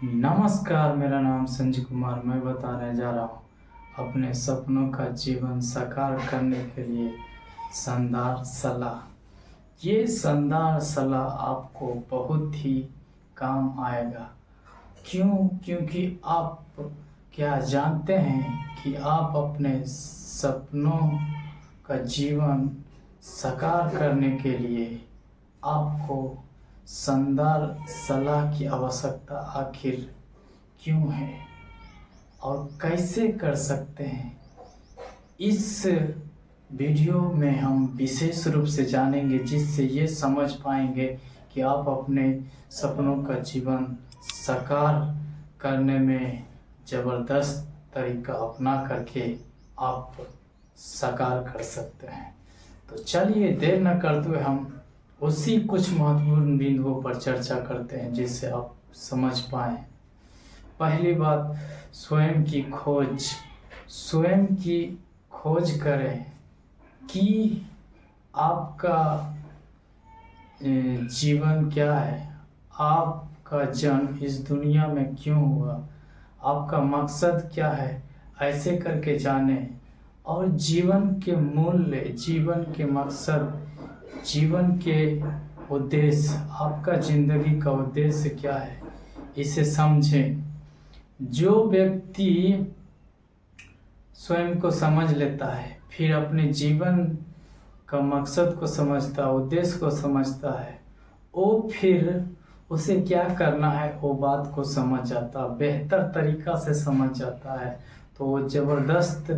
नमस्कार, मेरा नाम संजय कुमार। मैं बताने जा रहा हूँ अपने सपनों का जीवन साकार करने के लिए शानदार सलाह। ये शानदार सलाह आपको बहुत ही काम आएगा। क्यों? क्योंकि आप क्या जानते हैं कि आप अपने सपनों का जीवन साकार करने के लिए आपको शानदार सलाह की आवश्यकता आखिर क्यों है और कैसे कर सकते हैं। इस वीडियो में हम विशेष रूप से जानेंगे, जिससे ये समझ पाएंगे कि आप अपने सपनों का जीवन साकार करने में ज़बरदस्त तरीका अपना करके आप साकार कर सकते हैं। तो चलिए देर न करते हुए हम उसी कुछ महत्वपूर्ण बिंदुओं पर चर्चा करते हैं, जिससे आप समझ पाएं। पहली बात, स्वयं की खोज। स्वयं की खोज करें कि आपका जीवन क्या है, आपका जन्म इस दुनिया में क्यों हुआ, आपका मकसद क्या है। ऐसे करके जानें और जीवन के मूल्य, जीवन के मकसद, जीवन के उद्देश्य, आपका जिंदगी का उद्देश्य क्या है, इसे समझें। जो व्यक्ति स्वयं को समझ लेता है, फिर अपने जीवन का मकसद को समझता है, उद्देश्य को समझता है, वो फिर उसे क्या करना है वो बात को समझ जाता, बेहतर तरीका से समझ जाता है। तो वो ज़बरदस्त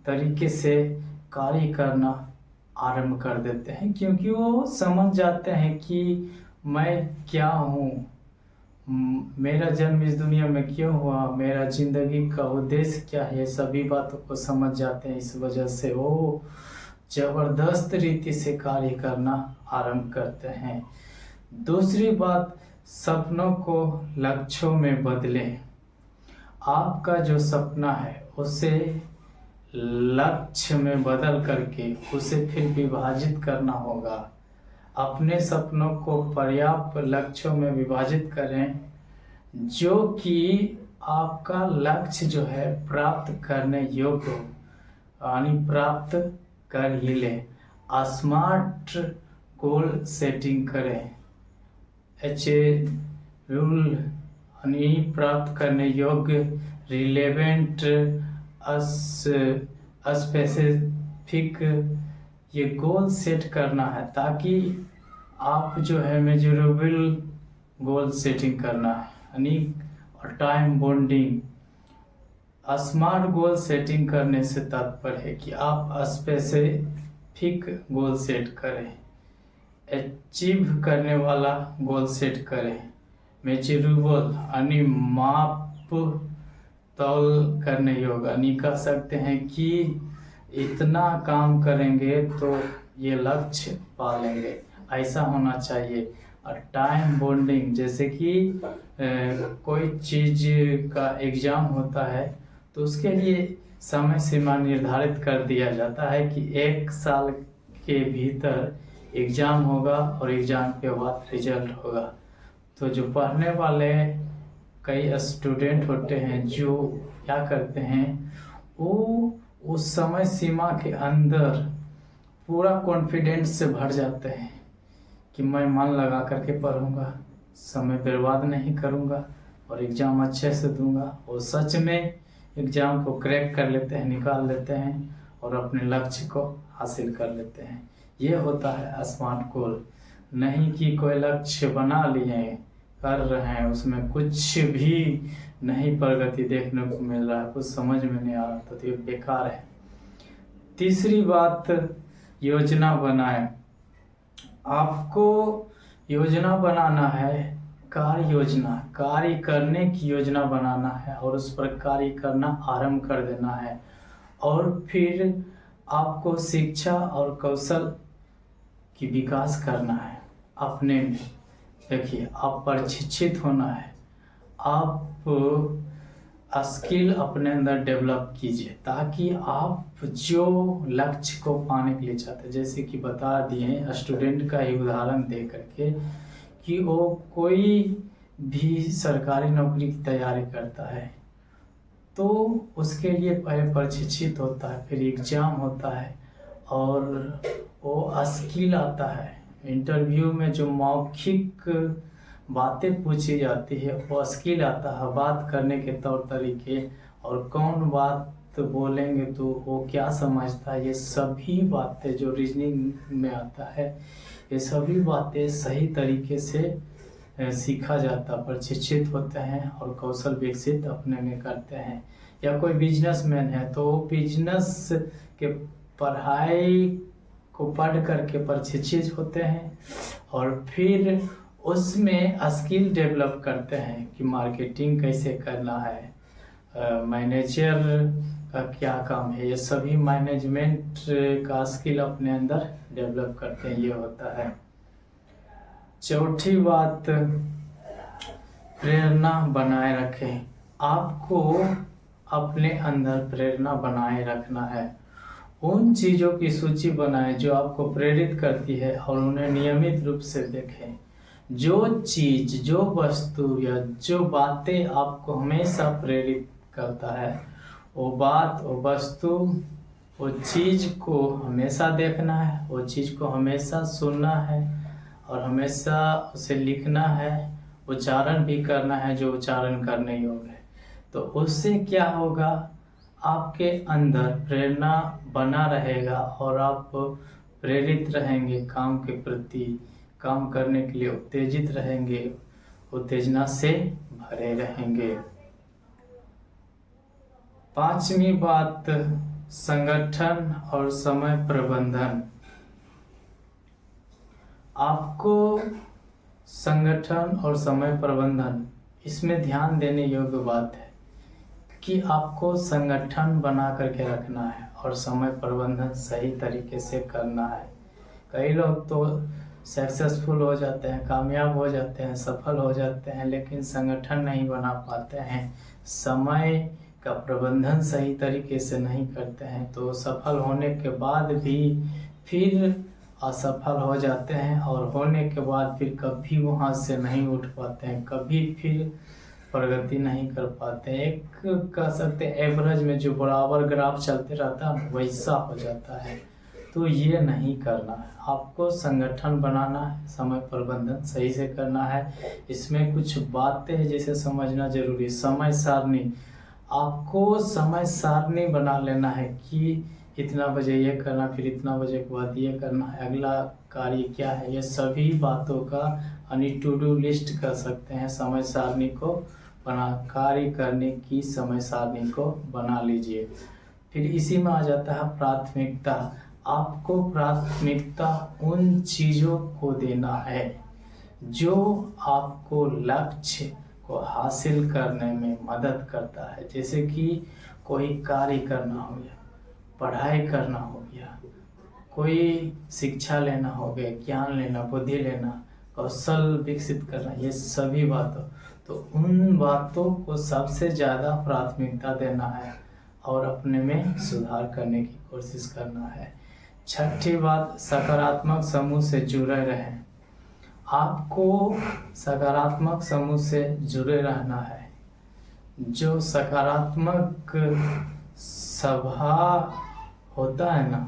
तरीके से कार्य करना आरंभ कर देते हैं, क्योंकि वो समझ जाते हैं कि मैं क्या हूँ, मेरा जन्म इस दुनिया में क्यों हुआ, मेरा जिंदगी का उद्देश्य क्या है। ये सभी बातों को समझ जाते हैं। इस वजह से वो ज़बरदस्त रीति से कार्य करना आरंभ करते हैं। दूसरी बात, सपनों को लक्ष्यों में बदलें। आपका जो सपना है उसे लक्ष्य में बदल करके उसे फिर विभाजित करना होगा। अपने सपनों को पर्याप्त लक्ष्यों में विभाजित करें, जो कि आपका लक्ष्य जो है प्राप्त करने योग्य हो, यानी प्राप्त कर ही ले। स्मार्ट गोल सेटिंग करें। रूल यानी प्राप्त करने योग्य, रिलेवेंट, स्पेसिफिक, ये गोल सेट करना है, ताकि आप जो है मेजरेबल गोल सेटिंग करना है, यानी और time bonding. Smart goal setting करने से तात्पर्य है कि आप स्पेसिफिक गोल सेट करें, अचीव करने वाला गोल सेट करें, मेजरेबल यानी माप तौल करने योग्य, यानी कह सकते हैं कि इतना काम करेंगे तो ये लक्ष्य पा लेंगे, ऐसा होना चाहिए। और टाइम बॉन्डिंग, जैसे कि कोई चीज़ का एग्ज़ाम होता है तो उसके लिए समय सीमा निर्धारित कर दिया जाता है कि 1 साल के भीतर एग्ज़ाम होगा और एग्ज़ाम के बाद रिजल्ट होगा। तो जो पढ़ने वाले कई स्टूडेंट होते हैं जो क्या करते हैं, वो उस समय सीमा के अंदर पूरा कॉन्फिडेंस से भर जाते हैं कि मैं मन लगा करके पढ़ूंगा, समय बर्बाद नहीं करूंगा और एग्ज़ाम अच्छे से दूंगा। और सच में एग्ज़ाम को क्रैक कर लेते हैं, निकाल लेते हैं और अपने लक्ष्य को हासिल कर लेते हैं। ये होता है स्मार्ट गोल। नहीं कि कोई लक्ष्य बना लिए, कर रहे हैं, उसमें कुछ भी नहीं प्रगति देखने को मिल रहा है, कुछ समझ में नहीं आ रहा, तो ये बेकार है। तीसरी बात, योजना बनाएं। आपको योजना बनाना है, कार्य करने की योजना बनाना है और उस पर कार्य करना आरंभ कर देना है। और फिर आपको शिक्षा और कौशल की विकास करना है अपने में। देखिए, आप प्रशिक्षित होना है, आप स्किल अपने अंदर डेवलप कीजिए, ताकि आप जो लक्ष्य को पाने के लिए चाहते हैं, जैसे कि बता दिए स्टूडेंट का ही उदाहरण दे करके कि वो कोई भी सरकारी नौकरी की तैयारी करता है तो उसके लिए पहले प्रशिक्षित होता है, फिर एग्ज़ाम होता है और वो स्किल आता है। इंटरव्यू में जो मौखिक बातें पूछी जाती है वो स्किल आता है, बात करने के तौर तरीके और कौन बात बोलेंगे तो वो क्या समझता है, ये सभी बातें जो रीजनिंग में आता है ये सभी बातें सही तरीके से सीखा जाता, प्रशिक्षित होते हैं और कौशल विकसित अपने में करते हैं। या कोई बिजनेसमैन है तो बिजनेस के पढ़ाई को पढ़ करके प्रशिक्षित होते हैं और फिर उसमें स्किल डेवलप करते हैं कि मार्केटिंग कैसे करना है, मैनेजर का क्या काम है, ये सभी मैनेजमेंट का स्किल अपने अंदर डेवलप करते हैं, ये होता है। चौथी बात, प्रेरणा बनाए रखें। आपको अपने अंदर प्रेरणा बनाए रखना है। उन चीज़ों की सूची बनाएं जो आपको प्रेरित करती है और उन्हें नियमित रूप से देखें। जो चीज़, जो वस्तु या जो बातें आपको हमेशा प्रेरित करता है, वो बात, वो वस्तु, वो चीज़ को हमेशा देखना है, वो चीज़ को हमेशा सुनना है और हमेशा उसे लिखना है, उच्चारण भी करना है जो उच्चारण करने योग्य है। तो उससे क्या होगा, आपके अंदर प्रेरणा बना रहेगा और आप प्रेरित रहेंगे काम के प्रति, काम करने के लिए उत्तेजित रहेंगे, उत्तेजना से भरे रहेंगे। पांचवी बात, संगठन और समय प्रबंधन। आपको संगठन और समय प्रबंधन, इसमें ध्यान देने योग्य बात है कि आपको संगठन बना करके रखना है और समय प्रबंधन सही तरीके से करना है। कई लोग तो सक्सेसफुल हो जाते हैं, कामयाब हो जाते हैं, सफल हो जाते हैं, लेकिन संगठन नहीं बना पाते हैं, समय का प्रबंधन सही तरीके से नहीं करते हैं, तो सफल होने के बाद भी फिर असफल हो जाते हैं और होने के बाद फिर कभी वहाँ से नहीं उठ पाते हैं, कभी फिर प्रगति नहीं कर पाते हैं। एक कह सकते हैं एवरेज में जो बराबर ग्राफ चलते रहता है वैसा हो जाता है। तो ये नहीं करना है, आपको संगठन बनाना है, समय प्रबंधन सही से करना है। इसमें कुछ बातें हैं जिसे समझना जरूरी है। समय सारणी, आपको समय सारणी बना लेना है कि इतना बजे ये करना, फिर इतना बजे के बाद ये करना है, अगला कार्य क्या है, ये सभी बातों का यानी टू डू लिस्ट कर सकते हैं। समय सारणी को बना, कार्य करने की समय सारणी को बना लीजिए। फिर इसी में आ जाता है प्राथमिकता। आपको प्राथमिकता उन चीज़ों को देना है जो आपको लक्ष्य को हासिल करने में मदद करता है। जैसे कि कोई कार्य करना हो गया, पढ़ाई करना हो गया, कोई शिक्षा लेना हो गया, ज्ञान लेना, बुद्धि लेना, कौशल विकसित करना, ये सभी बातों, तो उन बातों को सबसे ज़्यादा प्राथमिकता देना है और अपने में सुधार करने की कोशिश करना है। छठी बात, सकारात्मक समूह से जुड़े रहें। आपको सकारात्मक समूह से जुड़े रहना है। जो सकारात्मक सभा होता है ना,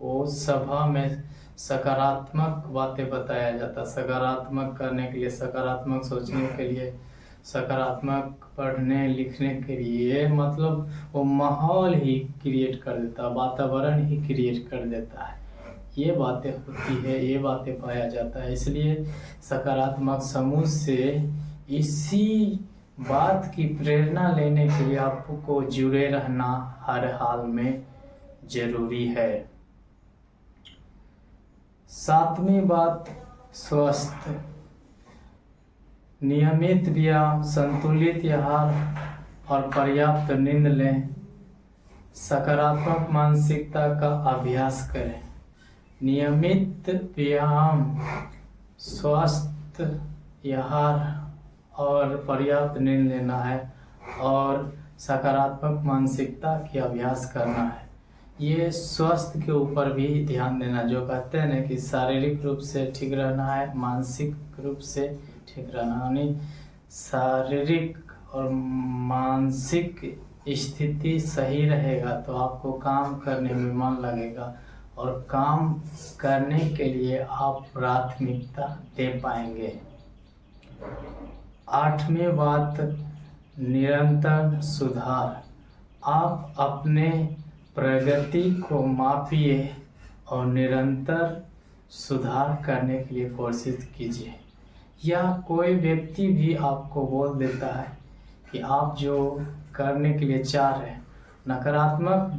वो सभा में सकारात्मक बातें बताया जाता, सकारात्मक करने के लिए, सकारात्मक सोचने के लिए, सकारात्मक पढ़ने लिखने के लिए, मतलब वो माहौल ही क्रिएट कर देता, वातावरण ही क्रिएट कर देता है। ये बातें होती है, ये बातें पाया जाता है। इसलिए सकारात्मक समूह से इसी बात की प्रेरणा लेने के लिए आपको जुड़े रहना हर हाल में जरूरी है। सातवीं बात, स्वस्थ। नियमित व्यायाम, संतुलित आहार और पर्याप्त नींद लें। सकारात्मक मानसिकता का अभ्यास करें। नियमित व्यायाम, स्वस्थ आहार और पर्याप्त नींद लेना है और सकारात्मक मानसिकता की अभ्यास करना है। ये स्वास्थ्य के ऊपर भी ध्यान देना, जो कहते हैं ना कि शारीरिक रूप से ठीक रहना है, मानसिक रूप से ठीक रहना, यानी शारीरिक और मानसिक स्थिति सही रहेगा तो आपको काम करने में मन लगेगा और काम करने के लिए आप प्राथमिकता दे पाएंगे। 8वीं बात, निरंतर सुधार। आप अपने प्रगति को मापिए और निरंतर सुधार करने के लिए कोशिश कीजिए। या कोई व्यक्ति भी आपको बोल देता है कि आप जो करने के लिए चाह रहे हैं, नकारात्मक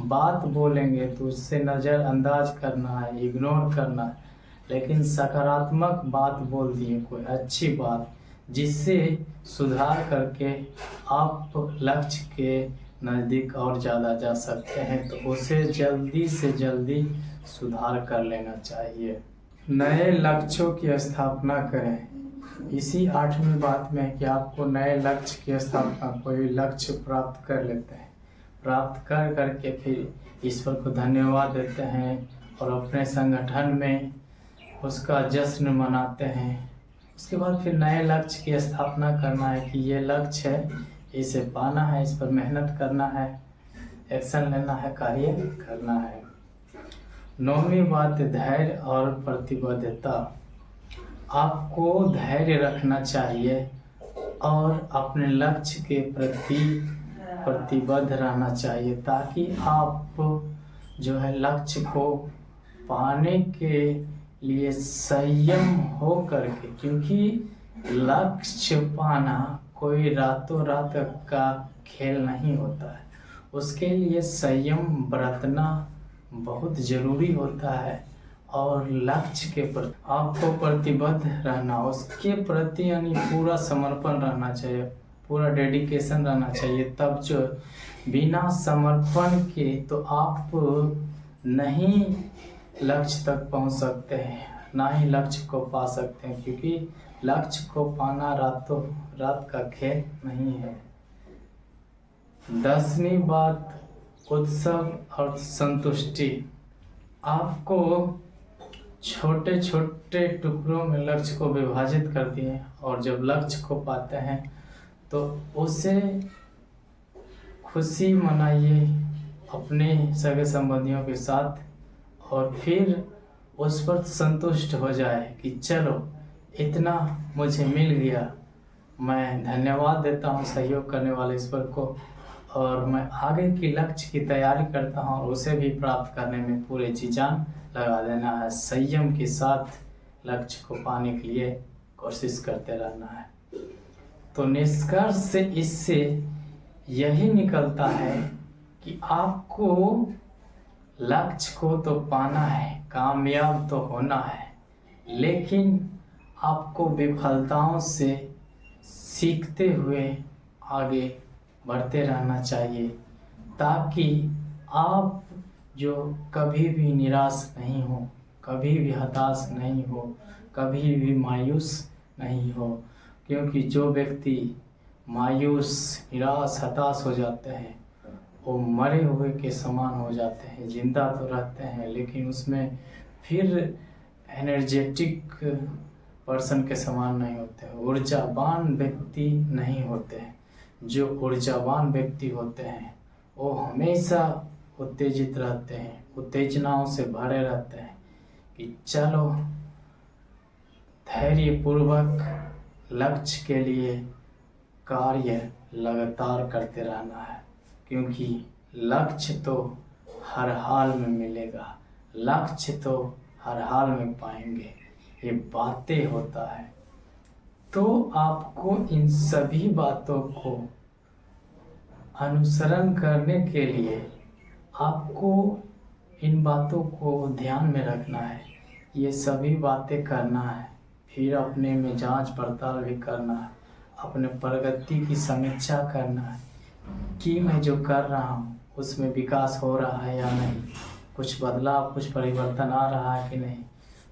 बात बोलेंगे तो उससे नज़रअंदाज करना है, इग्नोर करना है। लेकिन सकारात्मक बात बोल दिए, कोई अच्छी बात जिससे सुधार करके आप लक्ष्य के नज़दीक और ज़्यादा जा सकते हैं, तो उसे जल्दी से जल्दी सुधार कर लेना चाहिए। नए लक्ष्यों की स्थापना करें। इसी 8वीं बात में है कि आपको नए लक्ष्य की स्थापना, कोई लक्ष्य प्राप्त कर लेते हैं, प्राप्त कर करके फिर ईश्वर को धन्यवाद देते हैं और अपने संगठन में उसका जश्न मनाते हैं। उसके बाद फिर नए लक्ष्य की स्थापना करना है कि ये लक्ष्य है, इसे पाना है, इस पर मेहनत करना है, एक्शन लेना है, कार्य करना है। 9वीं बात, धैर्य और प्रतिबद्धता। आपको धैर्य रखना चाहिए और अपने लक्ष्य के प्रति प्रतिबद्ध रहना चाहिए ताकि आप जो है लक्ष्य को पाने के लिए संयम हो करके, क्योंकि लक्ष्य पाना कोई रातों रात का खेल नहीं होता है। उसके लिए संयम बरतना बहुत ज़रूरी होता है और लक्ष्य के प्रति आपको प्रतिबद्ध रहना, उसके प्रति यानी पूरा समर्पण रहना चाहिए, पूरा डेडिकेशन रहना चाहिए। तब जो बिना समर्पण के तो आप नहीं लक्ष्य तक पहुंच सकते हैं, ना ही लक्ष्य को पा सकते हैं, क्योंकि लक्ष्य को पाना रातों रात का खेल नहीं है। 10वीं बात, उत्सव और संतुष्टि। आपको छोटे छोटे टुकड़ों में लक्ष्य को विभाजित कर दिए और जब लक्ष्य को पाते हैं तो उसे खुशी मनाइए अपने सगे संबंधियों के साथ और फिर उस पर संतुष्ट हो जाए कि चलो इतना मुझे मिल गया, मैं धन्यवाद देता हूँ सहयोग करने वाले ईश्वर को और मैं आगे की लक्ष्य की तैयारी करता हूँ और उसे भी प्राप्त करने में पूरे जी जान लगा देना है। संयम के साथ लक्ष्य को पाने के लिए कोशिश करते रहना है। तो निष्कर्ष से इससे यही निकलता है कि आपको लक्ष्य को तो पाना है, कामयाब तो होना है, लेकिन आपको विफलताओं से सीखते हुए आगे बढ़ते रहना चाहिए ताकि आप जो कभी भी निराश नहीं हो, कभी भी हताश नहीं हो, कभी भी मायूस नहीं हो। क्योंकि जो व्यक्ति मायूस, निराश, हताश हो जाते हैं वो मरे हुए के समान हो जाते हैं। जिंदा तो रहते हैं लेकिन उसमें फिर एनर्जेटिक पर्सन के समान नहीं होते हैं, ऊर्जावान व्यक्ति नहीं होते हैं। जो ऊर्जावान व्यक्ति होते हैं वो हमेशा उत्तेजित रहते हैं, उत्तेजनाओं से भरे रहते हैं कि चलो धैर्यपूर्वक लक्ष्य के लिए कार्य लगातार करते रहना है, क्योंकि लक्ष्य तो हर हाल में मिलेगा, लक्ष्य तो हर हाल में पाएंगे, ये बातें होता है। तो आपको इन सभी बातों को अनुसरण करने के लिए आपको इन बातों को ध्यान में रखना है, ये सभी बातें करना है, फिर अपने में जांच पड़ताल भी करना है, अपने प्रगति की समीक्षा करना है कि मैं जो कर रहा हूँ उसमें विकास हो रहा है या नहीं, कुछ बदलाव, कुछ परिवर्तन आ रहा है कि नहीं।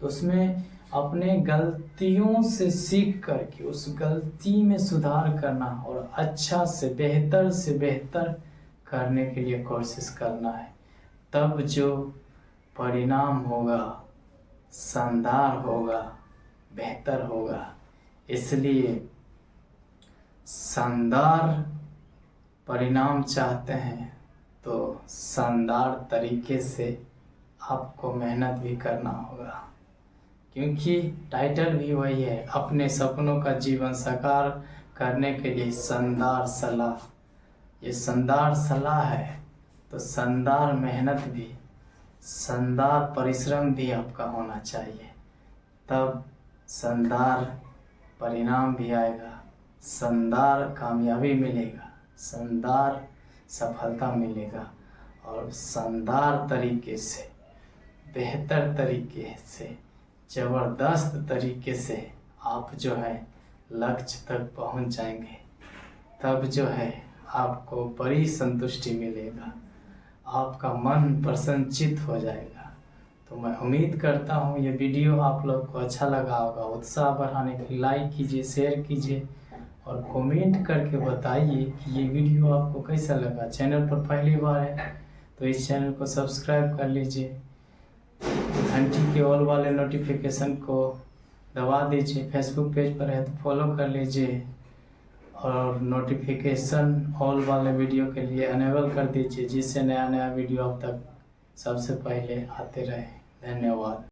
तो उसमें अपने गलतियों से सीख करके उस गलती में सुधार करना और अच्छा से बेहतर करने के लिए कोशिश करना है। तब जो परिणाम होगा शानदार होगा, बेहतर होगा। इसलिए शानदार परिणाम चाहते हैं तो शानदार तरीके से आपको मेहनत भी करना होगा, क्योंकि टाइटल भी वही है, अपने सपनों का जीवन साकार करने के लिए शानदार सलाह। ये शानदार सलाह है तो शानदार मेहनत भी, शानदार परिश्रम भी आपका होना चाहिए, तब शानदार परिणाम भी आएगा, शानदार कामयाबी मिलेगा, शानदार सफलता मिलेगा और शानदार तरीके से, बेहतर तरीके से, ज़बरदस्त तरीके से आप जो है लक्ष्य तक पहुंच जाएंगे। तब जो है आपको बड़ी संतुष्टि मिलेगा, आपका मन प्रसन्नचित्त हो जाएगा। तो मैं उम्मीद करता हूँ ये वीडियो आप लोग को अच्छा लगा होगा। उत्साह बढ़ाने के लिए लाइक कीजिए, शेयर कीजिए और कमेंट करके बताइए कि ये वीडियो आपको कैसा लगा। चैनल पर पहली बार है तो इस चैनल को सब्सक्राइब कर लीजिए, घंटी के ऑल वाले नोटिफिकेशन को दबा दीजिए, फेसबुक पेज पर है तो फॉलो कर लीजिए और नोटिफिकेशन ऑल वाले वीडियो के लिए अनेबल कर दीजिए, जिससे नया नया वीडियो अब तक सबसे पहले आते रहे। धन्यवाद।